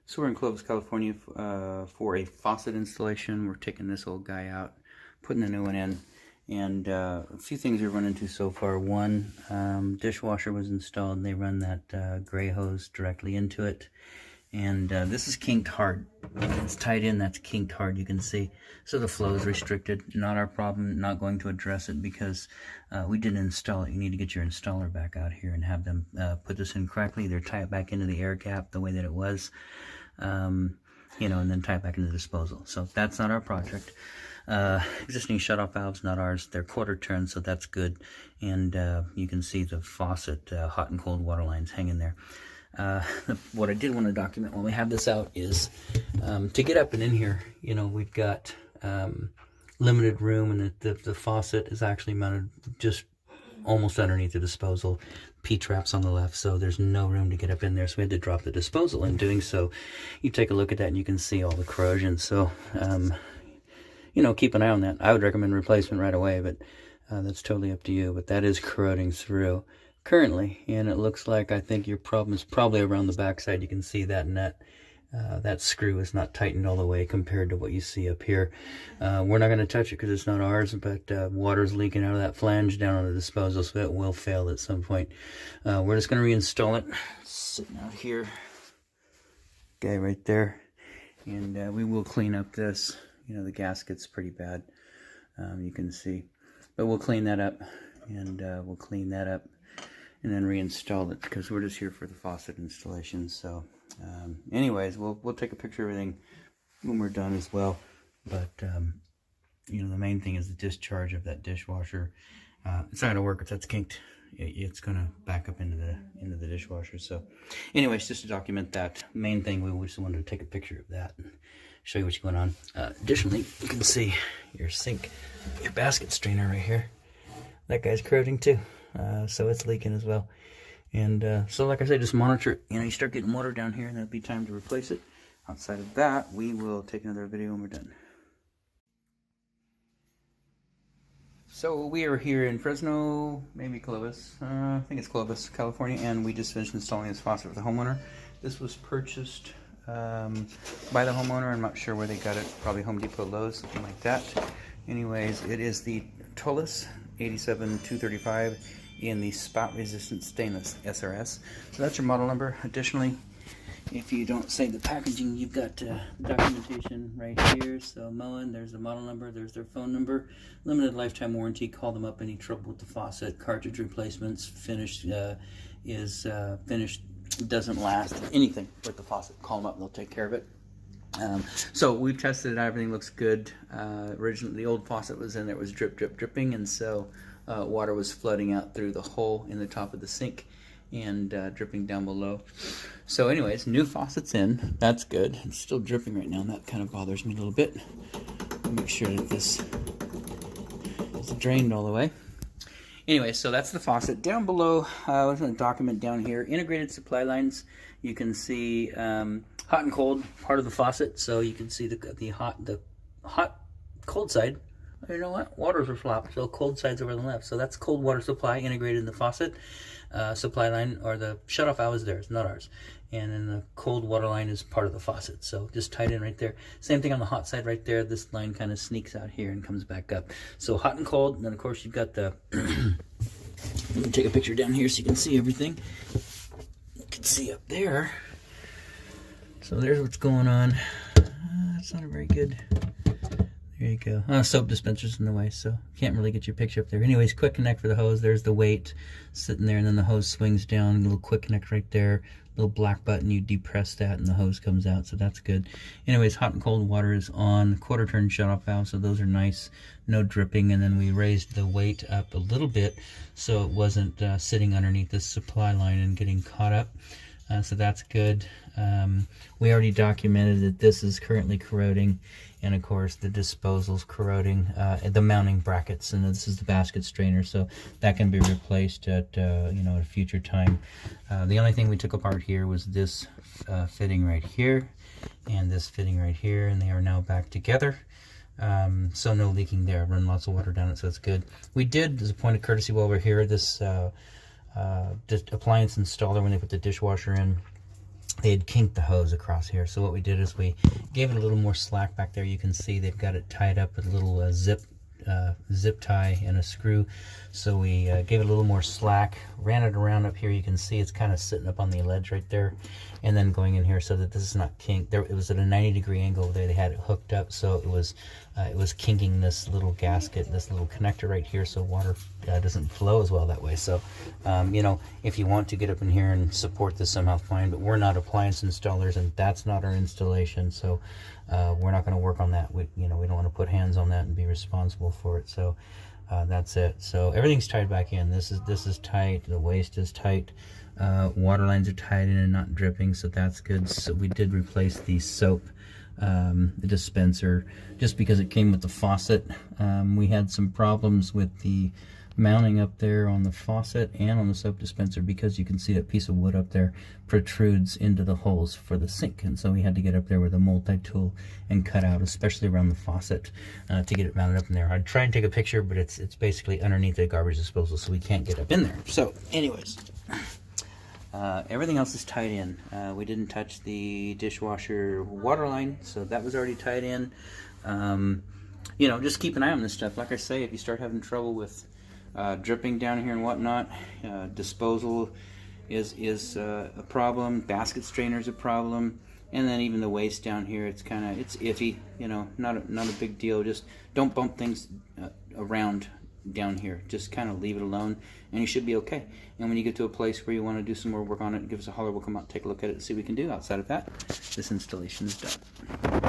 So we're in Clovis, California for a faucet installation. We're taking this old guy out, putting the new one in, and a few things we've run into so far. One, dishwasher was installed, and they run that gray hose directly into it. And this is kinked hard. It's tied in, that's kinked hard, you can see. So the flow is restricted. Not our problem, not going to address it because we didn't install it. You need to get your installer back out here and have them put this in correctly. Either tie it back into the air gap the way that it was, you know, and then tie it back into the disposal. So that's not our project. Existing shutoff valves, not ours. They're quarter turn, so that's good. And you can see the faucet, hot and cold water lines hanging there. What I did want to document when we have this out is to get up and in here, you know, we've got limited room, and the faucet is actually mounted just almost underneath the disposal. P-traps on the left, so there's no room to get up in there, so we had to drop the disposal. In doing so, you take a look at that and you can see all the corrosion. So you know, keep an eye on that. I would recommend replacement right away, but that's totally up to you. But that is corroding through currently, and it looks like, I think your problem is probably around the backside. You can see that nut, that screw is not tightened all the way compared to what you see up here. We're not going to touch it because it's not ours, but water's leaking out of that flange down on the disposal, so it will fail at some point. We're just going to reinstall it. It's sitting out here, guy right there, and we will clean up this. You know, the gasket's pretty bad, you can see, but we'll clean that up, and we'll clean that up and then reinstall it, because we're just here for the faucet installation. So anyways, we'll take a picture of everything when we're done as well. But you know, the main thing is the discharge of that dishwasher. It's not gonna work if that's kinked. It's gonna back up into the dishwasher. So anyways, just to document that main thing, we just wanted to take a picture of that and show you what's going on. Additionally, you can see your sink, your basket strainer right here. That guy's corroding too. So it's leaking as well. And so like I said, just monitor it. You know, you start getting water down here, and that'll be time to replace it. Outside of that, we will take another video when we're done. So we are here in Fresno, maybe Clovis, I think it's Clovis, California, and we just finished installing this faucet for the homeowner. This was purchased by the homeowner. I'm not sure where they got it, probably Home Depot, Lowe's, something like that. Anyways, it is the Clovis 87235 in the spout resistant stainless SRS. So that's your model number. Additionally, if you don't save the packaging, you've got documentation right here. So Mullen, there's the model number, there's their phone number, limited lifetime warranty. Call them up, any trouble with the faucet, cartridge replacements, finished finished, doesn't last, anything with the faucet, call them up, they'll take care of it. So we've tested it, everything looks good. Originally, the old faucet was in there, it was dripping, and so water was flooding out through the hole in the top of the sink and dripping down below. So anyways, new faucet's in, that's good. It's still dripping right now, and that kind of bothers me a little bit. Make sure that this is drained all the way. Anyway, so that's the faucet. Down below, I was going to document down here, integrated supply lines. You can see hot and cold part of the faucet, so you can see the hot cold side. You know what? Waters are flopped, so cold side's over on the left. So that's cold water supply integrated in the faucet. Supply line, or the shutoff valve, is theirs, not ours. And then the cold water line is part of the faucet, so just tied in right there. Same thing on the hot side right there. This line kind of sneaks out here and comes back up. So hot and cold, and then of course you've got the let me take a picture down here so you can see everything. You can see up there. So there's what's going on. It's not a very good. There you go. Soap dispenser's in the way, so can't really get your picture up there. Anyways, quick connect for the hose. There's the weight sitting there, and then the hose swings down. A little quick connect right there. Little black button. You depress that, and the hose comes out, so that's good. Anyways, hot and cold water is on. Quarter turn shutoff valve, so those are nice. No dripping, and then we raised the weight up a little bit so it wasn't sitting underneath the supply line and getting caught up. So that's good. We already documented that this is currently corroding, and of course the disposal's corroding, the mounting brackets, and this is the basket strainer, so that can be replaced at you know, at a future time. The only thing we took apart here was this fitting right here and this fitting right here, and they are now back together. So no leaking there. Run lots of water down it, so it's good. We did, as a point of courtesy while we're here, this appliance installer, when they put the dishwasher in, they had kinked the hose across here. So what we did is we gave it a little more slack back there. You can see they've got it tied up with a little zip tie and a screw. So we gave it a little more slack, ran it around up here. You can see it's kind of sitting up on the ledge right there, and then going in here so that this is not kinked. There, it was at a 90-degree angle there. They had it hooked up, so it was kinking this little gasket, this little connector right here, so water doesn't flow as well that way. So you know, if you want to get up in here and support this somehow, fine, but we're not appliance installers, and that's not our installation, so we're not going to work on that. We don't want to put hands on that and be responsible for it. So that's it. So everything's tied back in. This is tight. The waste is tight. Water lines are tied in and not dripping, so that's good. So we did replace the soap, the dispenser, just because it came with the faucet. We had some problems with the mounting up there on the faucet and on the soap dispenser, because you can see that piece of wood up there protrudes into the holes for the sink, and so we had to get up there with a multi-tool and cut out, especially around the faucet, to get it mounted up in there. I'd try and take a picture, but it's basically underneath the garbage disposal, so we can't get up in there. So anyways, everything else is tied in. We didn't touch the dishwasher water line, so that was already tied in. You know, just keep an eye on this stuff. Like I say, if you start having trouble with dripping down here and whatnot, disposal is a problem, basket strainer is a problem, and then even the waste down here, it's iffy, you know, not a big deal. Just don't bump things around down here. Just kind of leave it alone, and you should be okay. And when you get to a place where you want to do some more work on it, give us a holler. We'll come out and take a look at it and see what we can do. Outside of that, this installation is done.